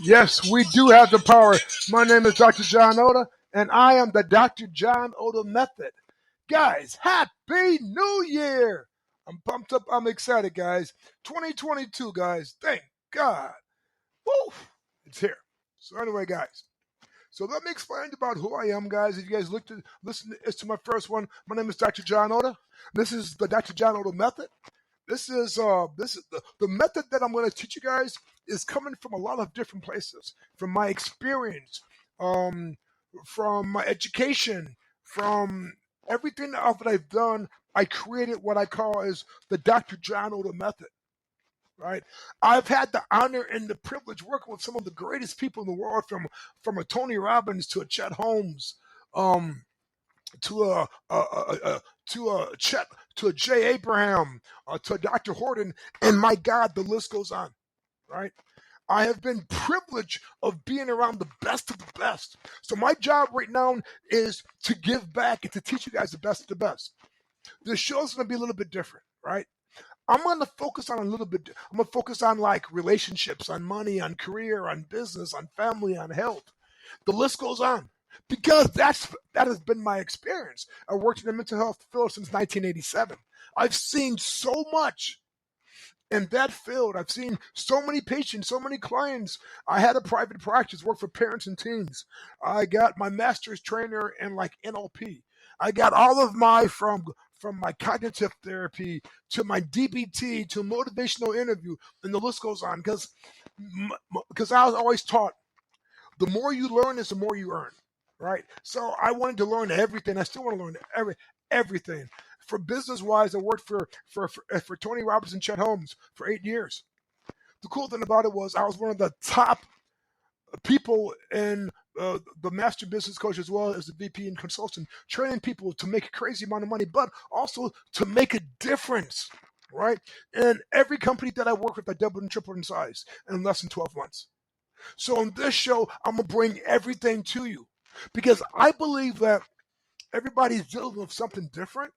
Yes, we do have the power. My name is Dr. John Oda, and I am the Dr. John Oda Method. Guys, Happy New Year! I'm pumped up. I'm excited, guys. 2022, guys. Thank God. Woo! It's here. So anyway, guys. So let me explain about who I am, guys. If you guys listen to my first one, my name is Dr. John Oda. This is the Dr. John Oda Method. This is the method that I'm going to teach you guys is coming from a lot of different places, from my experience, um, from my education, from everything that I've done. I created what I call is the Dr. John Oda Method. Right, I've had the honor and the privilege working with some of the greatest people in the world, from a Tony Robbins to a Chet Holmes, um, to a Chet, to a Jay Abraham, to a Dr. Horton, and my God, the list goes on. Right. I have been privileged of being around the best of the best. So my job right now is to give back and to teach you guys the best of the best. This show's going to be a little bit different, right? I'm going to focus on a little bit. I'm going to focus on like relationships, on money, on career, on business, on family, on health. The list goes on because that has been my experience. I worked in the mental health field since 1987. I've seen so much in that field. I've seen so many patients, so many clients. I had a private practice, worked for parents and teens. I got my master's trainer in like NLP. I got all of my from my cognitive therapy to my DBT to motivational interview, and the list goes on because I was always taught the more you learn is the more you earn, right? So I wanted to learn everything. I still want to learn everything. For business wise, I worked for Tony Robbins and Chet Holmes for 8 years. The cool thing about it was I was one of the top people in the master business coach as well as the VP and consultant, training people to make a crazy amount of money, but also to make a difference, right? And every company that I work with, I doubled and tripled in size in less than 12 months. So on this show, I'm gonna bring everything to you because I believe that everybody's dealing with something different.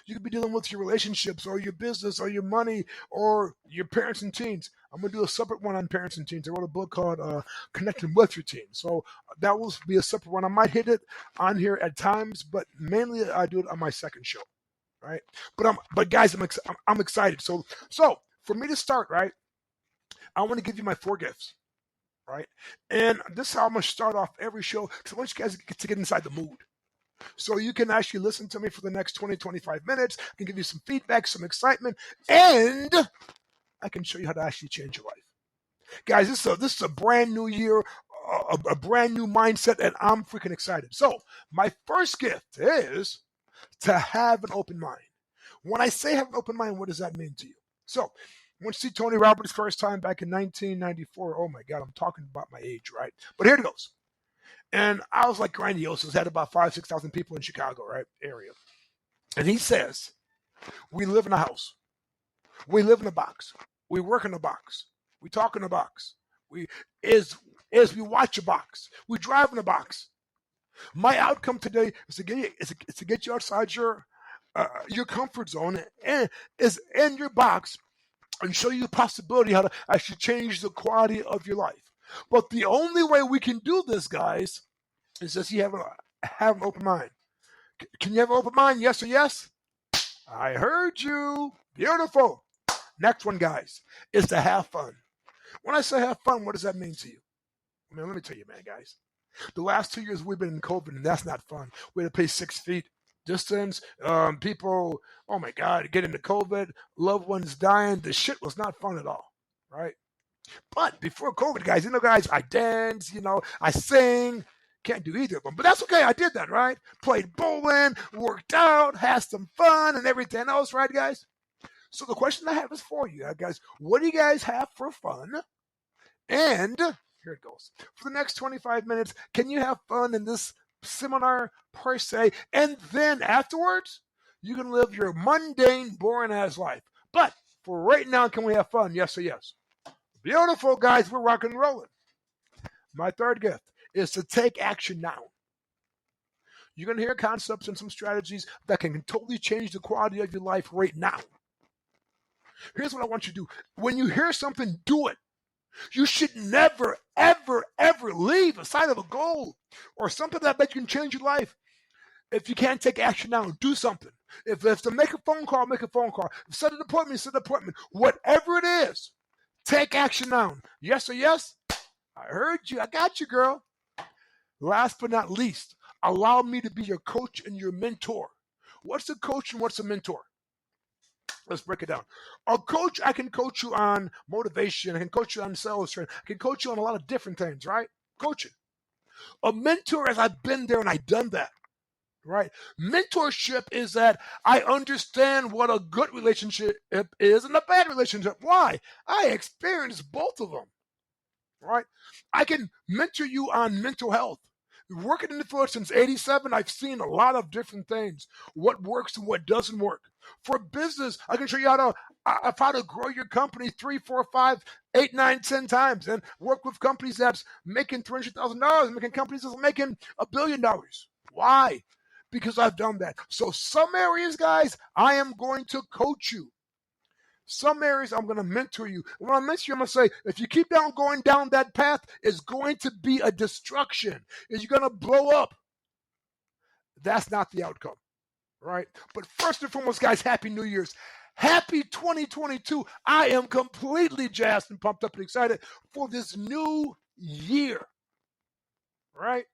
You could be dealing with your relationships or your business or your money or your parents and teens. I'm gonna do a separate one on parents and teens. I wrote a book called "Connecting with Your Teens," so that will be a separate one. I might hit it on here at times, but mainly I do it on my second show, right? But guys, I'm excited. So for me to start, right, I want to give you my four gifts, right? And this is how I'm gonna start off every show because I want you guys to get inside the mood. So you can actually listen to me for the next 20, 25 minutes. I can give you some feedback, some excitement, and I can show you how to actually change your life. Guys, this is a brand new year, a brand new mindset, and I'm freaking excited. So my first gift is to have an open mind. When I say have an open mind, what does that mean to you? So when you see Tony Robbins first time back in 1994, oh my God, I'm talking about my age, right? But here it goes. And I was like grandiose. It had about 6,000 people in Chicago, right, area. And he says, we live in a house. We live in a box. We work in a box. We talk in a box. We is we watch a box. We drive in a box. My outcome today is to get you outside your comfort zone and is in your box and show you the possibility how to actually change the quality of your life. But the only way we can do this, guys, is just you have an open mind. Can you have an open mind? Yes or yes? I heard you. Beautiful. Next one, guys, is to have fun. When I say have fun, what does that mean to you? Man, let me tell you, man, guys. The last 2 years we've been in COVID, and that's not fun. We had to pay 6 feet distance. People, oh my God, get into COVID, loved ones dying. The shit was not fun at all, right? But before COVID, guys, guys, I dance, I sing. Can't do either of them, but that's okay. I did that, right? Played bowling, worked out, had some fun, and everything else, right, guys? So the question I have is for you, guys. What do you guys have for fun? And here it goes. For the next 25 minutes, can you have fun in this seminar per se? And then afterwards, you can live your mundane, boring ass life. But for right now, can we have fun? Yes or yes? Beautiful, guys. We're rocking and rolling. My third gift is to take action now. You're going to hear concepts and some strategies that can totally change the quality of your life right now. Here's what I want you to do. When you hear something, do it. You should never, ever, ever leave a sight of a goal or something that bet you can change your life. If you can't take action now, do something. If to make a phone call, make a phone call. Set an appointment, set an appointment. Whatever it is, take action now. Yes or yes? I heard you. I got you, girl. Last but not least, allow me to be your coach and your mentor. What's a coach and what's a mentor? Let's break it down. A coach, I can coach you on motivation. I can coach you on sales training. I can coach you on a lot of different things, right? Coaching. A mentor, as I've been there and I've done that, right? Mentorship is that I understand what a good relationship is and a bad relationship. Why? I experienced both of them, right? I can mentor you on mental health. Working in the field since 87, I've seen a lot of different things, what works and what doesn't work. For business, I can show you how to grow your company 3, 4, 5, 8, 9, 10 times and work with companies that's making $300,000, making companies that's making $1 billion. Why? Because I've done that. So some areas, guys, I am going to coach you. Some areas I'm going to mentor you. When I mentor you, I'm going to say, if you keep going down that path, it's going to be a destruction. You're going to blow up. That's not the outcome, right? But first and foremost, guys, Happy New Year's. Happy 2022. I am completely jazzed and pumped up and excited for this new year, right?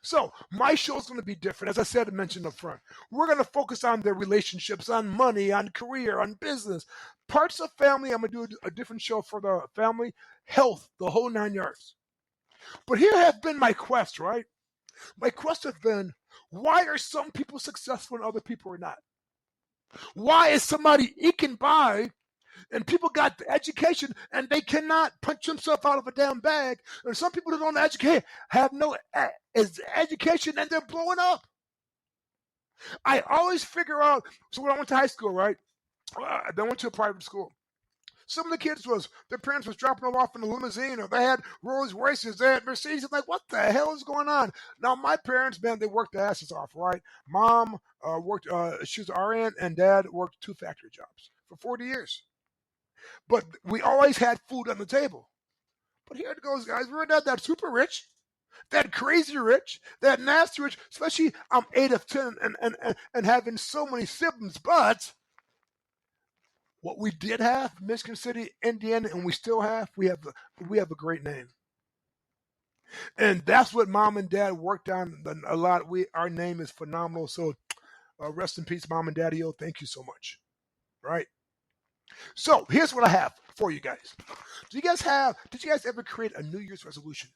So my show is going to be different. As I said and mentioned up front, we're going to focus on their relationships, on money, on career, on business, parts of family. I'm going to do a different show for the family, health, the whole 9 yards. But here have been my quest, right? My quest has been, why are some people successful and other people are not? Why is somebody eking by and people got the education and they cannot punch themselves out of a damn bag? And some people who don't educate have no education and they're blowing up. I always figure out, so when I went to high school, right? I went to a private school. Some of the kids their parents was dropping them off in a limousine, or they had Rolls Royces, they had Mercedes. I'm like, what the hell is going on? Now, my parents, man, they worked their asses off, right? Mom worked, she was an RN, and dad worked 2 factory jobs for 40 years. But we always had food on the table. But here it goes, guys. We're not that super rich, that crazy rich, that nasty rich, especially I'm 8 of 10 and having so many siblings, but what we did have, Michigan City, Indiana, and we still have, we have a great name. And that's what mom and dad worked on a lot. Our name is phenomenal. So rest in peace, mom and daddy. Thank you so much. Right? So here's what I have for you guys. Did you guys ever create a New Year's resolution?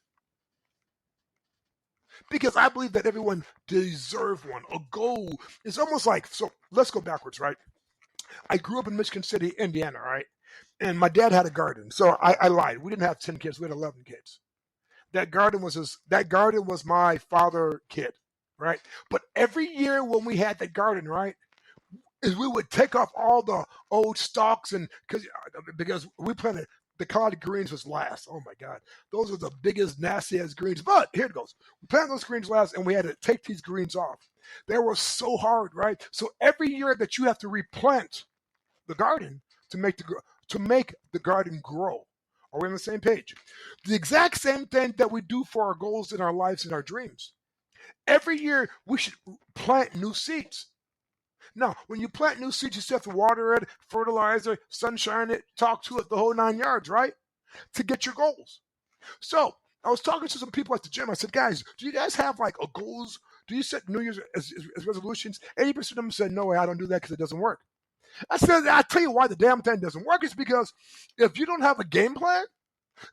Because I believe that everyone deserves one. A goal is almost like, so let's go backwards, right? I grew up in Michigan City, Indiana, right? And my dad had a garden. So I lied. We didn't have 10 kids. We had 11 kids. That garden was my father kid, right? But every year when we had that garden, right, is we would take off all the old stalks and because we planted the collard greens was last. Oh my God. Those are the biggest, nastiest greens. But here it goes. We planted those greens last and we had to take these greens off. They were so hard, right? So every year that you have to replant the garden to make the garden grow. Are we on the same page? The exact same thing that we do for our goals in our lives and our dreams. Every year we should plant new seeds. Now, when you plant new seeds, you still have to water it, fertilizer, sunshine it, talk to it, the whole 9 yards, right? To get your goals. So I was talking to some people at the gym. I said, guys, do you guys have like a goals? Do you set New Year's as resolutions? 80% of them said, no, I don't do that because it doesn't work. I said, I'll tell you why the damn thing doesn't work. It's because if you don't have a game plan,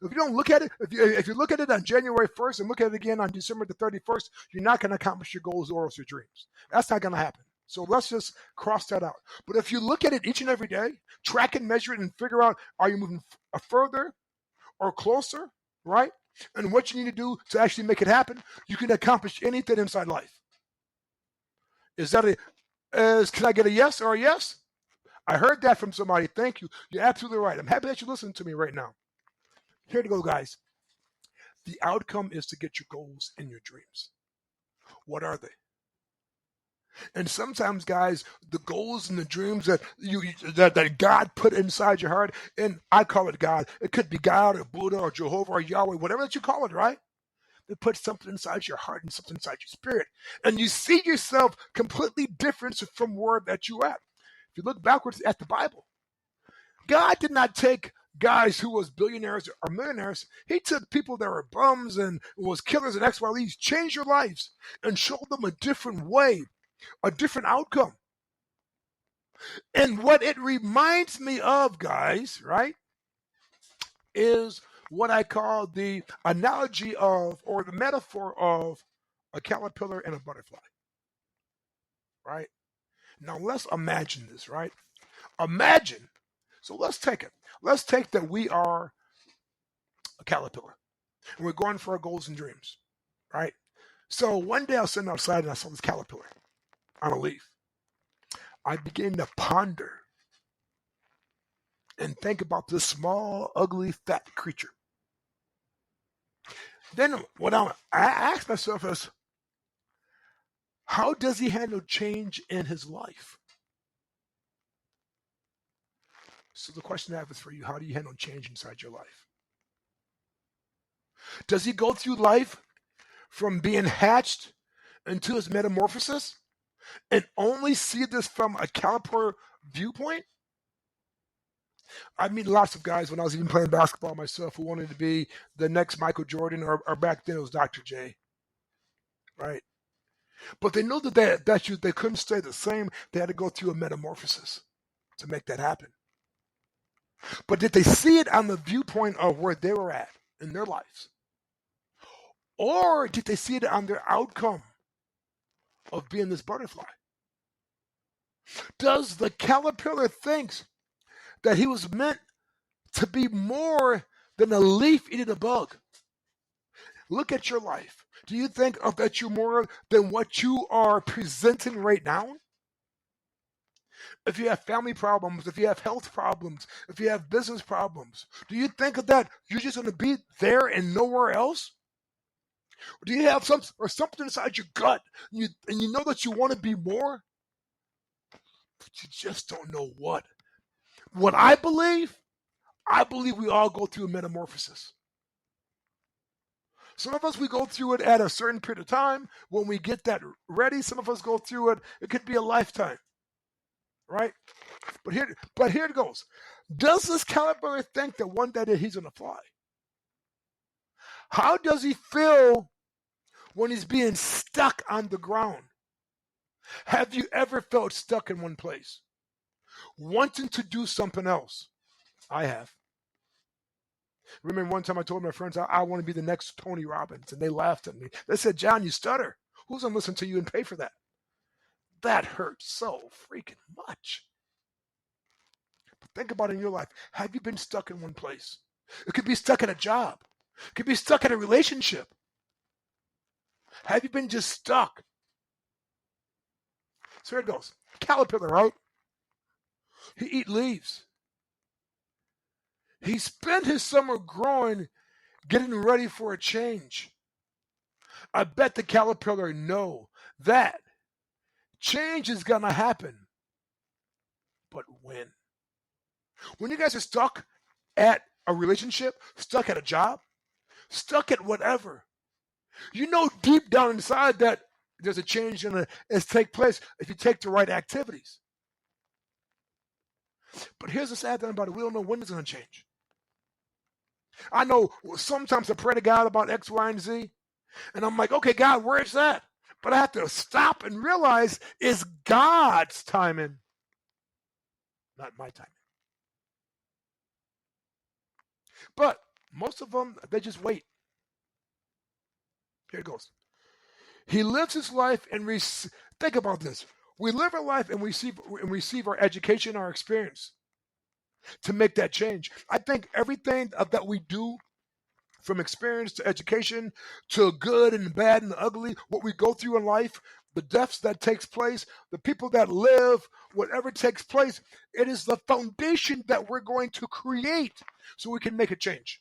if you don't look at it, if you look at it on January 1st and look at it again on December the 31st, you're not going to accomplish your goals or your dreams. That's not going to happen. So let's just cross that out. But if you look at it each and every day, track and measure it and figure out, are you moving further or closer, right? And what you need to do to actually make it happen, you can accomplish anything inside life. Can I get a yes or a yes? I heard that from somebody. Thank you. You're absolutely right. I'm happy that you're listening to me right now. Here to go, guys. The outcome is to get your goals and your dreams. What are they? And sometimes, guys, the goals and the dreams that God put inside your heart, and I call it God. It could be God or Buddha or Jehovah or Yahweh, whatever that you call it, right? They put something inside your heart and something inside your spirit, and you see yourself completely different from where that you at. If you look backwards at the Bible, God did not take guys who was billionaires or millionaires. He took people that were bums and was killers and XYZs, changed their lives and showed them a different way, a different outcome. And what it reminds me of, guys, right, is what I call the analogy of, or the metaphor of, a caterpillar and a butterfly, right? Now let's imagine this, right? Imagine, so let's take it. Let's take that we are a caterpillar and we're going for our goals and dreams, right? So one day I was sitting outside and I saw this caterpillar on a leaf. I began to ponder and think about this small, ugly, fat creature. Then what I asked myself is, how does he handle change in his life? So the question I have is for you, how do you handle change inside your life? Does he go through life from being hatched into his metamorphosis and only see this from a caterpillar viewpoint? I meet lots of guys when I was even playing basketball myself who wanted to be the next Michael Jordan, or back then it was Dr. J, right? But they know that they couldn't stay the same. They had to go through a metamorphosis to make that happen. But did they see it on the viewpoint of where they were at in their lives? Or did they see it on their outcome of being this butterfly? Does the caterpillar think that he was meant to be more than a leaf eating a bug? Look at your life. Do you think of that you're more than what you are presenting right now? If you have family problems, if you have health problems, if you have business problems, do you think of that you're just going to be there and nowhere else? Or do you have something inside your gut and you know that you want to be more, but you just don't know what? What I believe we all go through a metamorphosis. Some of us, we go through it at a certain period of time. When we get that ready, some of us go through it. It could be a lifetime, right? But here it goes. Does this caterpillar think that one day that he's going to fly? How does he feel when he's being stuck on the ground? Have you ever felt stuck in one place, wanting to do something else? I have. Remember one time I told my friends I want to be the next Tony Robbins, and they laughed at me. They said, "John, you stutter. Who's going to listen to you and pay for that?" That hurts so freaking much. But think about it in your life. Have you been stuck in one place? It could be stuck at a job. It could be stuck in a relationship. Have you been just stuck? So here it goes. Caterpillar, right? He eat leaves. He spent his summer growing, getting ready for a change. I bet the caterpillar know that change is going to happen. But when? When you guys are stuck at a relationship, stuck at a job, stuck at whatever, you know deep down inside that there's a change going to take place if you take the right activities. But here's the sad thing about it. We don't know when it's going to change. I know sometimes I pray to God about X, Y, and Z, and I'm like, okay, God, where is that? But I have to stop and realize it's God's timing, not my timing. But most of them, they just wait. Here it goes. He lives his life and think about this. We live our life and receive our education, our experience to make that change. I think everything that we do, from experience to education to good and bad and ugly, what we go through in life, the deaths that takes place, the people that live, whatever takes place, it is the foundation that we're going to create so we can make a change.